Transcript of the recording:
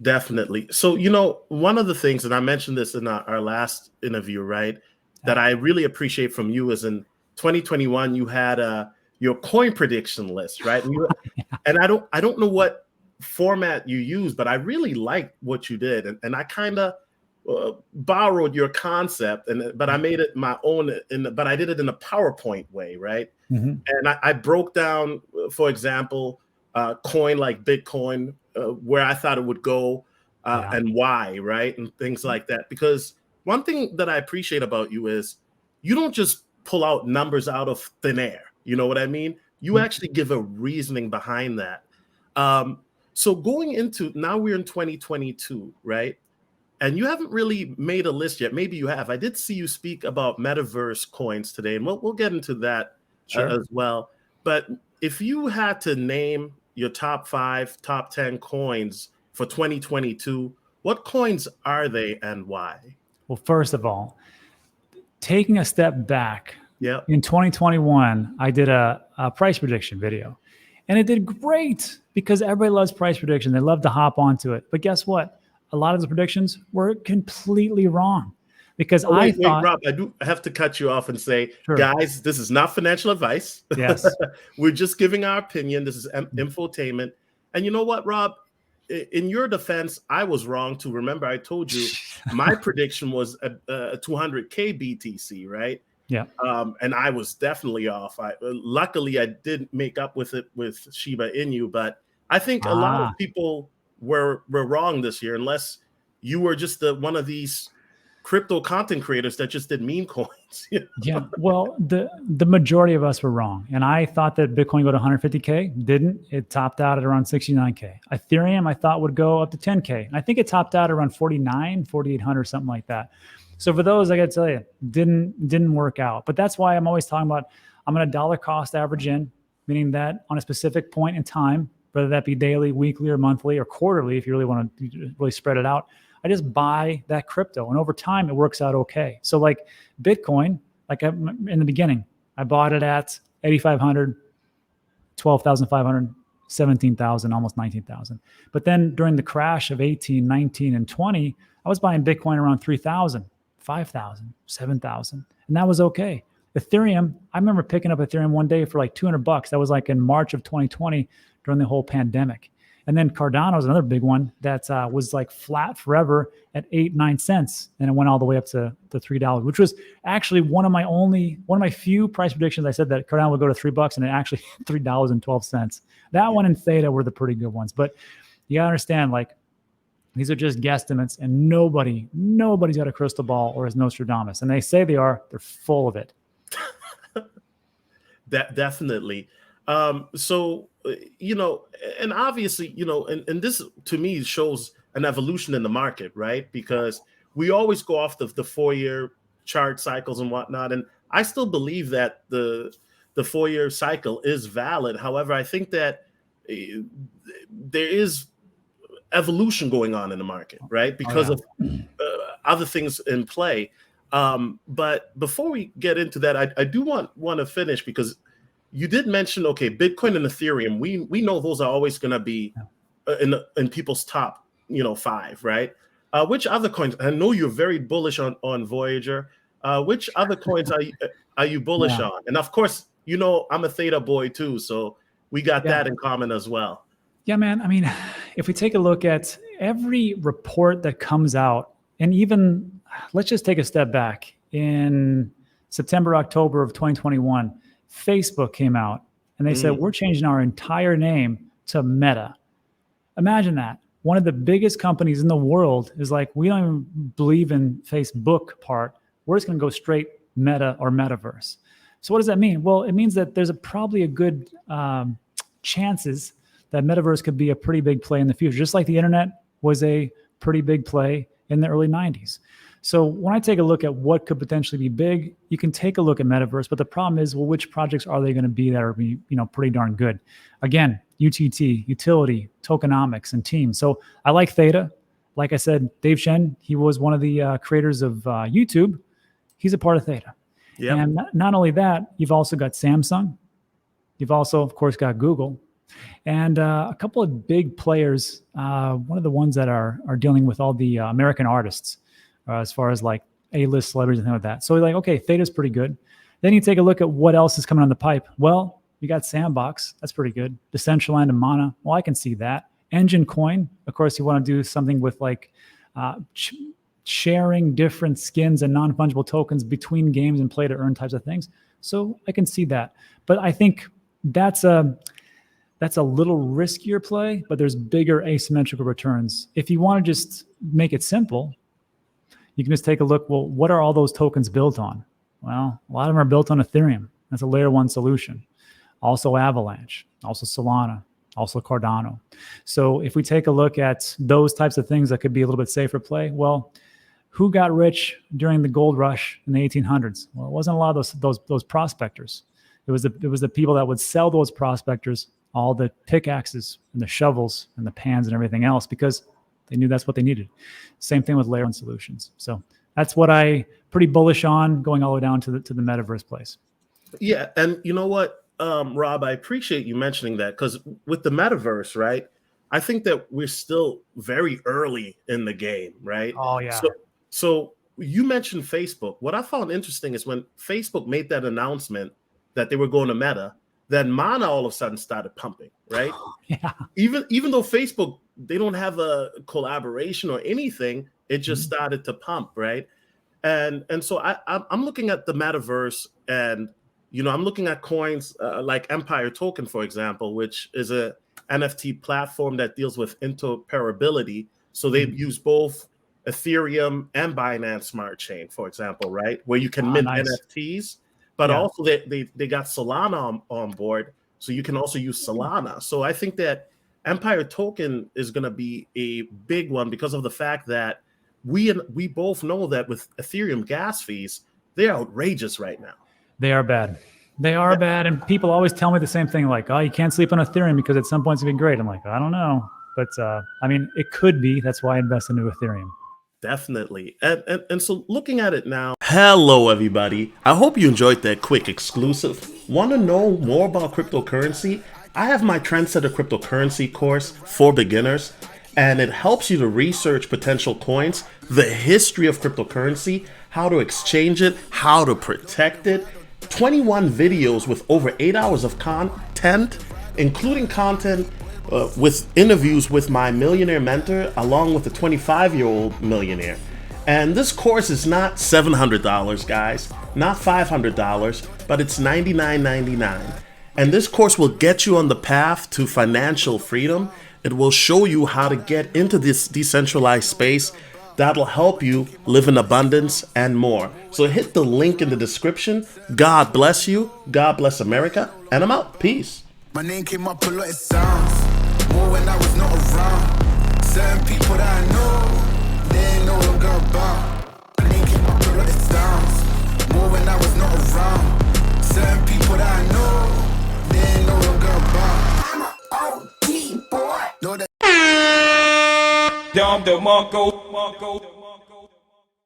Definitely. So, one of the things, and I mentioned this in our last interview, right, that I really appreciate from you is in 2021, you had your coin prediction list, right? And I don't know what format you use, but I really liked what you did, and I kind of borrowed your concept, but I made it my own. But I did it in a PowerPoint way, right? Mm-hmm. And I broke down, for example, coin like Bitcoin, where I thought it would go and why, right? And things like that. Because one thing that I appreciate about you is you don't just pull out numbers out of thin air. You know what I mean? You actually give a reasoning behind that. So going into, now we're in 2022, right? And you haven't really made a list yet. Maybe you have. I did see you speak about metaverse coins today, and we'll get into that as well. But if you had to name your top 5, top 10 coins for 2022, what coins are they and why? Well, first of all, taking a step back, Yeah. in 2021, I did a price prediction video, and it did great because everybody loves price prediction. They love to hop onto it. But guess what? A lot of the predictions were completely wrong because I thought, Rob, I do have to cut you off and say, Sure. guys, this is not financial advice. Yes. We're just giving our opinion. This is infotainment. And you know what, Rob? In your defense, I was wrong too. Remember, I told you my prediction was a 200K BTC, right? Yeah. And I was definitely off. Luckily, I did make up with it with Shiba Inu, but I think a lot of people were wrong this year, unless you were just one of these crypto content creators that just did meme coins. Yeah. Well, the majority of us were wrong. And I thought that Bitcoin would go to 150K. Didn't. It topped out at around 69K. Ethereum, I thought would go up to 10K. And I think it topped out around 4,800, something like that. So for those, I got to tell you, didn't work out. But that's why I'm always talking about, I'm going to dollar cost average in, meaning that on a specific point in time, whether that be daily, weekly, or monthly, or quarterly, if you really want to really spread it out, I just buy that crypto. And over time, it works out okay. So like Bitcoin, like in the beginning, I bought it at 8,500, 12,500, 17,000, almost 19,000. But then during the crash of 18, 19, and 20, I was buying Bitcoin around 3,000, 5,000, 7,000. And that was okay. Ethereum, I remember picking up Ethereum one day for like $200. That was like in March of 2020 during the whole pandemic. And then Cardano is another big one that was like flat forever at 8-9 cents. And it went all the way up to $3, which was actually one of my few price predictions. I said that Cardano would go to $3 and it actually $3.12. That one and Theta were the pretty good ones. But you gotta understand, like, these are just guesstimates, and nobody's got a crystal ball or is Nostradamus. And they say they're full of it. That definitely. So, and obviously, and this to me shows an evolution in the market, right? Because we always go off the 4-year chart cycles and whatnot. And I still believe that the 4-year cycle is valid. However, I think that there is evolution going on in the market, right? Because of other things in play. But before we get into that, I do want to finish, because you did mention, okay, Bitcoin and Ethereum. We know those are always going to be in people's top, 5, right? Which other coins? I know you're very bullish on Voyager. Which other coins are you bullish on? And of course, I'm a Theta boy too, so we got that in common as well. Yeah, man. I mean, if we take a look at every report that comes out, and even let's just take a step back. In September, October of 2021, Facebook came out and they said, we're changing our entire name to Meta. Imagine that. One of the biggest companies in the world is like, we don't even believe in Facebook part. We're just going to go straight Meta or Metaverse. So what does that mean? Well, it means that there's probably a good chances that Metaverse could be a pretty big play in the future, just like the internet was a pretty big play in the early 90s. So when I take a look at what could potentially be big, you can take a look at Metaverse, but the problem is, well, which projects are they going to be that are pretty darn good? Again, UTT, utility, tokenomics, and teams. So I like Theta. Like I said, Dave Shen, he was one of the creators of YouTube. He's a part of Theta. Yep. And not only that, you've also got Samsung. You've also, of course, got Google. And a couple of big players, one of the ones that are dealing with all the American artists, as far as like A-list celebrities and things like that. So like, okay, Theta's pretty good. Then you take a look at what else is coming on the pipe. Well, you got Sandbox. That's pretty good. Decentraland and Mana. Well, I can see that. Engine Coin. Of course, you want to do something with like sharing different skins and non-fungible tokens between games and play to earn types of things. So I can see that. But I think that's a little riskier play, but there's bigger asymmetrical returns. If you want to just make it simple, you can just take a look, well, what are all those tokens built on? Well, a lot of them are built on Ethereum. That's a layer 1 solution. Also Avalanche, also Solana, also Cardano. So if we take a look at those types of things that could be a little bit safer play, well, who got rich during the gold rush in the 1800s? Well, it wasn't a lot of those prospectors. It was the people that would sell those prospectors all the pickaxes and the shovels and the pans and everything else because they knew that's what they needed. Same thing with layer 1 solutions. So that's what I pretty bullish on going all the way down to the metaverse place. Yeah, and you know what, Rob, I appreciate you mentioning that because with the metaverse, right? I think that we're still very early in the game, right? Oh yeah. So you mentioned Facebook. What I found interesting is when Facebook made that announcement that they were going to Meta, then Mana all of a sudden started pumping, right? Yeah. Even though Facebook, they don't have a collaboration or anything, it just started to pump, right? And so I'm looking at the metaverse, and I'm looking at coins like Empire Token, for example, which is a NFT platform that deals with interoperability. So they use both Ethereum and Binance Smart Chain, for example, right, where you can mint NFTs. But also they got Solana on board, so you can also use Solana. So I think that Empire Token is going to be a big one because of the fact that we both know that with Ethereum gas fees, they're outrageous right now. They are bad. They are bad, and people always tell me the same thing, like, "Oh, you can't sleep on Ethereum because at some point it's going to be great." I'm like, I don't know, but I mean, it could be. That's why I invest into Ethereum. Definitely. And so looking at it now, hello everybody. I hope you enjoyed that quick exclusive. Want to know more about cryptocurrency? I have my Trendsetter cryptocurrency course for beginners, and it helps you to research potential coins, the history of cryptocurrency, how to exchange it, how to protect it. 21 videos with over 8 hours of content, including content with interviews with my millionaire mentor, along with a 25-year-old millionaire. And this course is not $700, guys, not $500, but it's $99.99. And this course will get you on the path to financial freedom. It will show you how to get into this decentralized space that'll help you live in abundance and more. So hit the link in the description. God bless you. God bless America. And I'm out. Peace. My name came up a lot of sounds. More when I was not around. Certain people that I know, they ain't no longer about. My name came up a lot of sounds. More when I was not around. Certain people that I know, they ain't no longer about. I'm an OG boy. Know that. Dom the Monko.